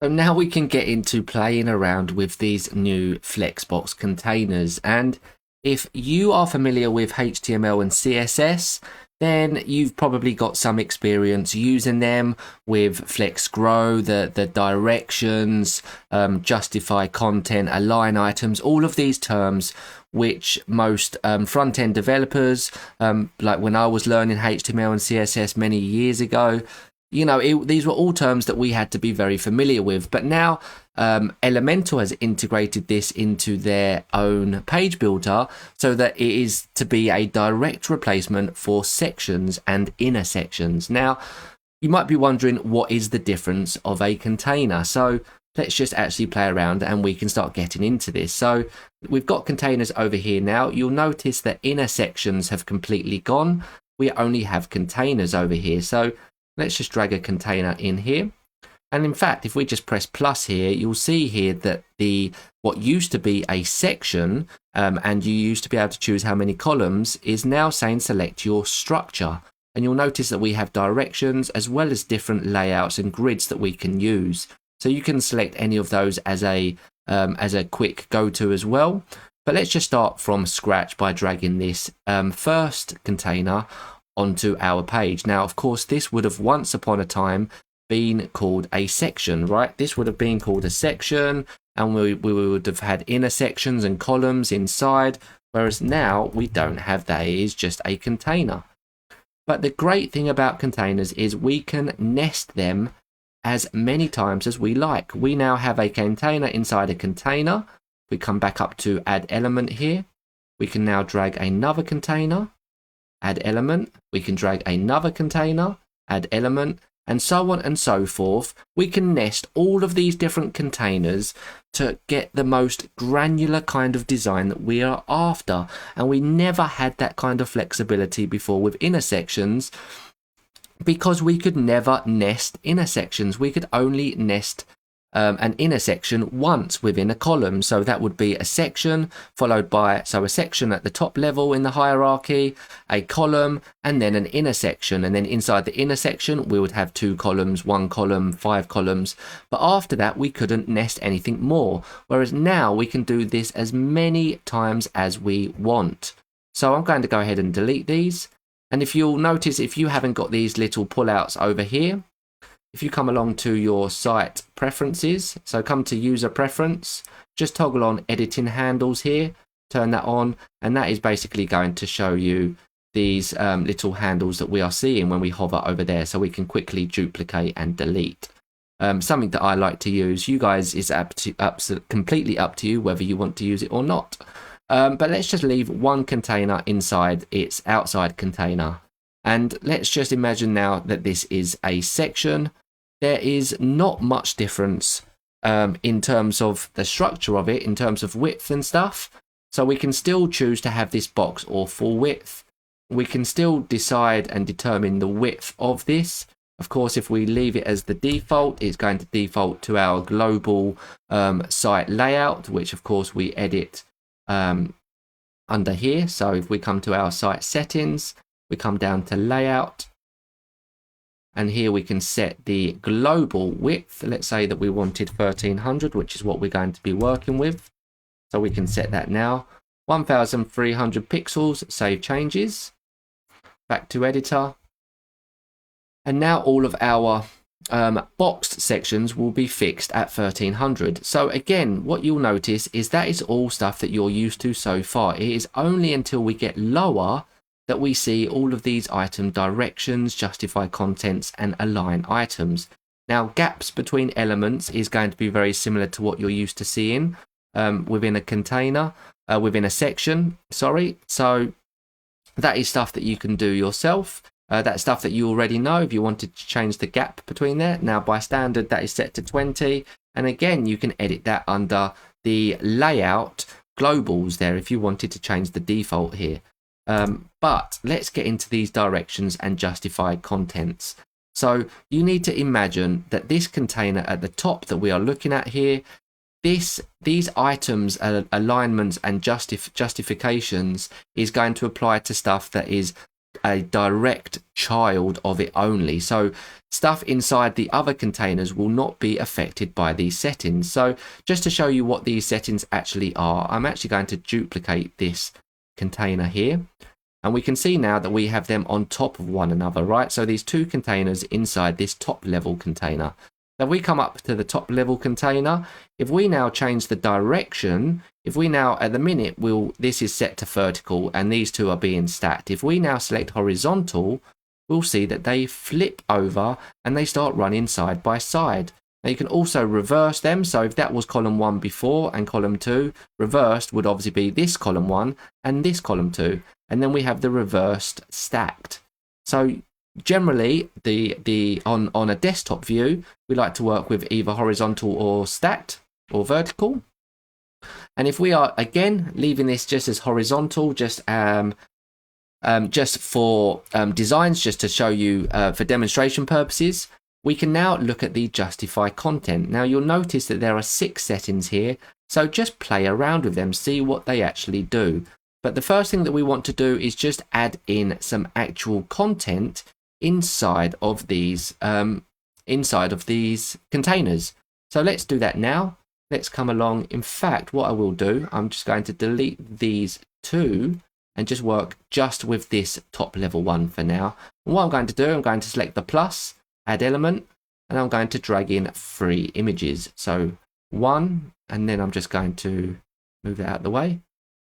So now we can get into playing around with these new Flexbox containers. And if you are familiar with HTML and CSS, then you've probably got some experience using them with Flex Grow, the directions, justify content, align items, all of these terms which most front-end developers, like when I was learning HTML and CSS many years ago, these were all terms that we had to be very familiar with. But now Elementor has integrated this into their own page builder so that it is to be a direct replacement for sections and inner sections. Now, you might be wondering, what is the difference of a container? So let's just actually play around and we can start getting into this. So we've got containers over here now. You'll notice that inner sections have completely gone. We only have containers over here. So let's just drag a container in here. And in fact, if we just press plus here, you'll see here that what used to be a section, and you used to be able to choose how many columns, is now saying select your structure. And you'll notice that we have directions as well as different layouts and grids that we can use. So you can select any of those as a quick go-to as well. But let's just start from scratch by dragging this first container onto our page. Now, of course, this would have once upon a time been called a section, right? This would have been called a section, and we would have had inner sections and columns inside, whereas now we don't have that. It is just a container. But the great thing about containers is we can nest them as many times as we like. We now have a container inside a container. We come back up to add element here. We can now drag another container, add element. We can drag another container, add element, and so on and so forth. We can nest all of these different containers to get the most granular kind of design that we are after. And we never had that kind of flexibility before with inner sections, because we could never nest inner sections. We could only nest an inner section once within a column. So that would be a section followed by, so a section at the top level in the hierarchy, a column, and then an inner section. And then inside the inner section, we would have 2 columns, 1 column, 5 columns. But after that, we couldn't nest anything more. Whereas now we can do this as many times as we want. So I'm going to go ahead and delete these. And if you'll notice, if you haven't got these little pullouts over here, if you come along to your site preferences, so come to user preference, just toggle on editing handles here, turn that on, and that is basically going to show you these little handles that we are seeing when we hover over there, so we can quickly duplicate and delete. Something that I like to use. You guys, is completely up to you whether you want to use it or not. But let's just leave one container inside its outside container. And let's just imagine now that this is a section. There is not much difference in terms of the structure of it, in terms of width and stuff. So we can still choose to have this box or full width. We can still decide and determine the width of this. Of course, if we leave it as the default, it's going to default to our global site layout, which of course we edit under here. So if we come to our site settings, we come down to layout, and here we can set the global width. Let's say that we wanted 1300, which is what we're going to be working with. So we can set that now. 1300 pixels, save changes. Back to editor. And now all of our boxed sections will be fixed at 1300. So again, what you'll notice is that is all stuff that you're used to so far. It is only until we get lower that we see all of these item directions, justify contents, and align items. Now, gaps between elements is going to be very similar to what you're used to seeing within a container, within a section, sorry. So that is stuff that you can do yourself. That's stuff that you already know if you wanted to change the gap between there. Now, by standard, that is set to 20. And again, you can edit that under the layout globals there if you wanted to change the default here. But let's get into these directions and justify contents. So you need to imagine that this container at the top that we are looking at here, these items, alignments and justifications is going to apply to stuff that is a direct child of it only. So stuff inside the other containers will not be affected by these settings. So just to show you what these settings actually are, I'm actually going to duplicate this container here. And we can see now that we have them on top of one another, right? So these two containers inside this top level container. Now if we come up to the top level container, if we now change the direction, if we now, at the minute, this is set to vertical and these two are being stacked. If we now select horizontal, we'll see that they flip over and they start running side by side. Now you can also reverse them. So if that was column 1 before and column 2, reversed would obviously be this column 1 and this column 2. And then we have the reversed stacked. So generally, on a desktop view, we like to work with either horizontal or stacked or vertical. And if we are again leaving this just as horizontal, just for designs, just to show you for demonstration purposes, we can now look at the justify content. Now you'll notice that there are 6 settings here, so just play around with them, see what they actually do. But the first thing that we want to do is just add in some actual content inside of these containers. So let's do that now. Let's come along. In fact, what I will do, I'm just going to delete these 2 and just work just with this top level one for now. And what I'm going to do, I'm going to select the plus, add element, and I'm going to drag in 3 images. So 1, and then I'm just going to move that out of the way,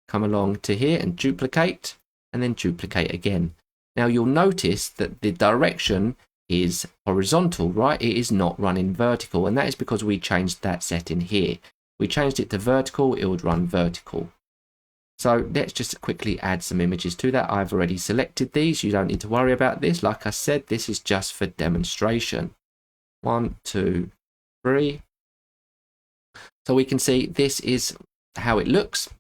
come along to here and duplicate, and then duplicate again. Now you'll notice that the direction is horizontal, right? It is not running vertical, and that is because we changed that setting here. We changed it to vertical, it would run vertical. So let's just quickly add some images to that. I've already selected these. You don't need to worry about this. Like I said, this is just for demonstration. 1, 2, 3. So we can see this is how it looks.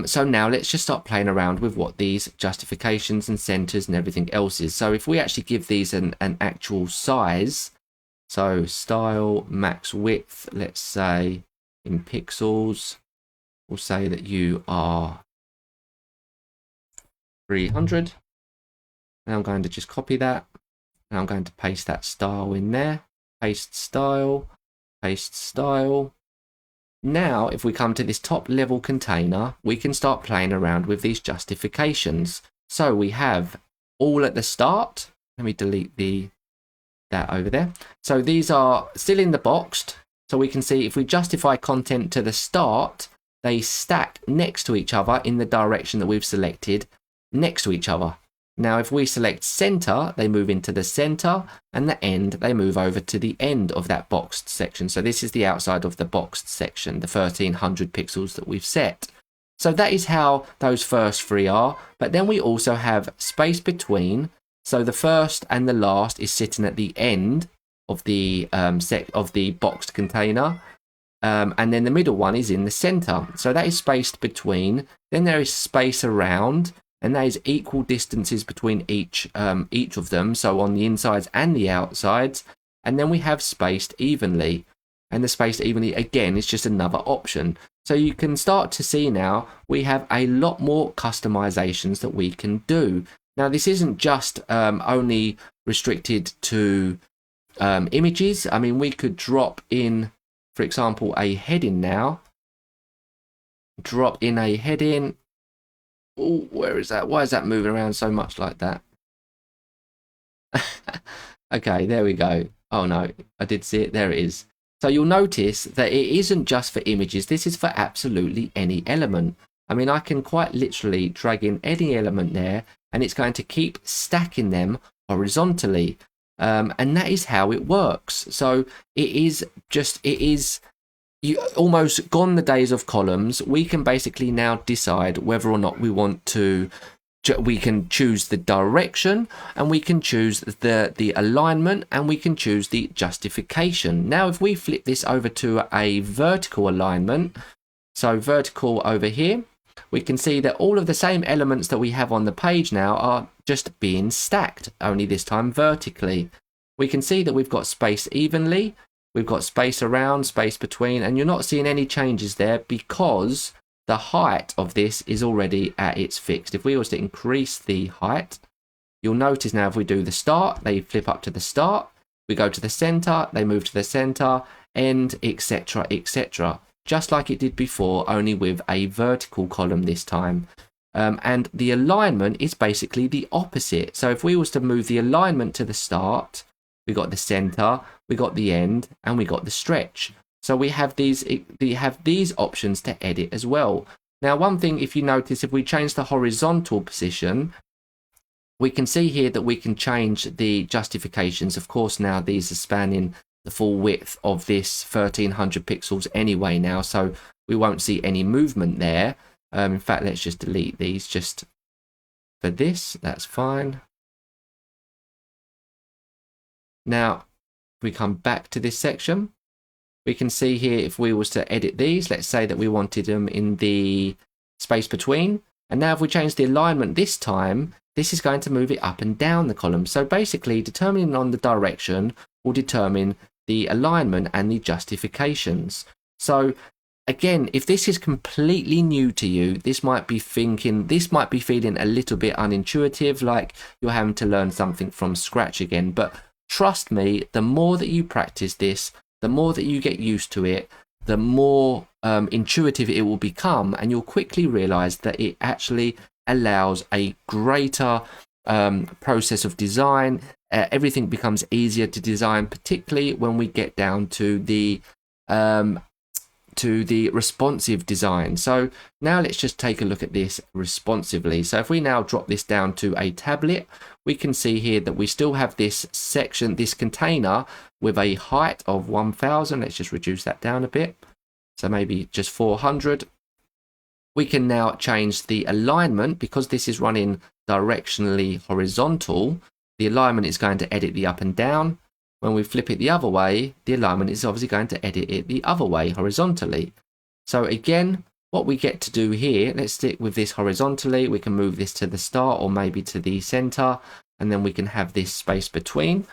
So now let's just start playing around with what these justifications and centers and everything else is. So if we actually give these an actual size, so style, max width, let's say in pixels, we'll say that you are 300. And I'm going to just copy that. And I'm going to paste that style in there. Paste style, paste style. Now, if we come to this top level container, we can start playing around with these justifications. So we have all at the start. Let me delete that over there. So these are still in the boxed. So we can see if we justify content to the start, they stack next to each other in the direction that we've selected next to each other. Now, if we select center, they move into the center, and the end, they move over to the end of that boxed section. So this is the outside of the boxed section, the 1300 pixels that we've set. So that is how those first 3 are. But then we also have space between. So the first and the last is sitting at the end of the boxed container. And then the middle one is in the center. So that is spaced between. Then there is space around. And that is equal distances between each of them, so on the insides and the outsides. And then we have spaced evenly. And the spaced evenly, again, is just another option. So you can start to see now we have a lot more customizations that we can do. Now, this isn't just only restricted to images. I mean, we could drop in, for example, a heading now. Drop in a heading. Oh, where is that? Why is that moving around so much like that? Okay, there we go. Oh no, I did see it. There it is. So you'll notice that it isn't just for images. This is for absolutely any element. I mean, I can quite literally drag in any element there, and it's going to keep stacking them horizontally. And that is how it works. So it is you almost gone the days of columns. We can basically now decide whether or not we want to. We can choose the direction, and we can choose the alignment, and we can choose the justification. Now, if we flip this over to a vertical alignment, so vertical over here, we can see that all of the same elements that we have on the page now are just being stacked, only this time vertically. We can see that we've got space evenly. We've got space around, space between, and you're not seeing any changes there because the height of this is already at its fixed. If we was to increase the height, you'll notice now if we do the start, they flip up to the start. We go to the center, they move to the center, end, etc., etc. Just like it did before, only with a vertical column this time. And the alignment is basically the opposite. So if we was to move the alignment to the start, we got the center, we got the end, and we got the stretch. So we have these options to edit as well. Now, one thing, if you notice, if we change the horizontal position, we can see here that we can change the justifications. Of course, now these are spanning the full width of this 1300 pixels anyway now, so we won't see any movement there. In fact, let's just delete these just for this. That's fine. Now, if we come back to this section, we can see here if we was to edit these, let's say that we wanted them in the space between. And now if we change the alignment this time, this is going to move it up and down the column. So basically, determining on the direction will determine the alignment and the justifications. So again, if this is completely new to you, this might be feeling a little bit unintuitive, like you're having to learn something from scratch again. But trust me, the more that you practice this, the more that you get used to it, the more intuitive it will become, and you'll quickly realize that it actually allows a greater process of design. Everything becomes easier to design, particularly when we get down to the responsive design. So now let's just take a look at this responsively. So if we now drop this down to a tablet, we can see here that we still have this section, this container with a height of 1000. Let's just reduce that down a bit. So maybe just 400. We can now change the alignment because this is running directionally horizontal. The alignment is going to edit the up and down. When we flip it the other way, the alignment is obviously going to edit it the other way horizontally. So again, what we get to do here, let's stick with this horizontally. We can move this to the start or maybe to the center, and then we can have this space between.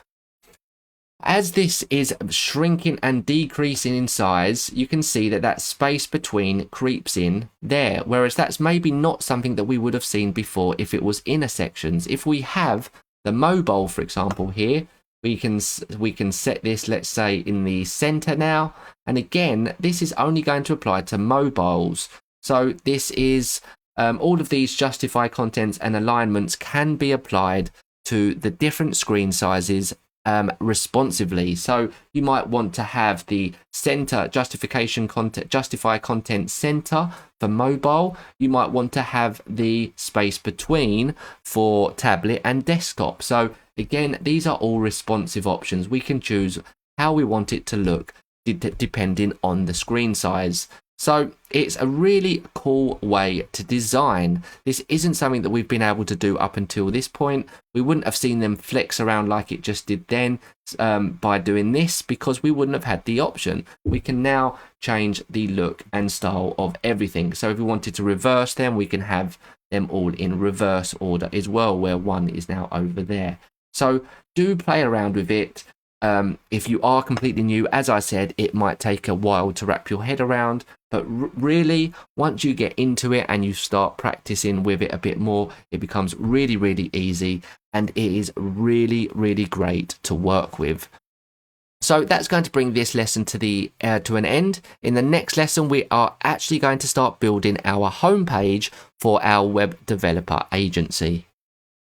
As this is shrinking and decreasing in size, you can see that that space between creeps in there, whereas that's maybe not something that we would have seen before if it was inner sections. If we have the mobile, for example, here, we can set this, let's say, in the center now. And again, this is only going to apply to mobiles. So this is all of these justify contents and alignments can be applied to the different screen sizes responsively. So you might want to have the center justify content center for mobile. You might want to have the space between for tablet and desktop. So again, these are all responsive options. We can choose how we want it to look depending on the screen size. So it's a really cool way to design. This isn't something that we've been able to do up until this point. We wouldn't have seen them flex around like it just did then by doing this, because we wouldn't have had the option. We can now change the look and style of everything. So if we wanted to reverse them, we can have them all in reverse order as well, where one is now over there. So do play around with it. If you are completely new, as I said, it might take a while to wrap your head around, but really, once you get into it and you start practicing with it a bit more, it becomes really, really easy, and it is really, really great to work with. So that's going to bring this lesson to an end. In the next lesson, we are actually going to start building our homepage for our web developer agency.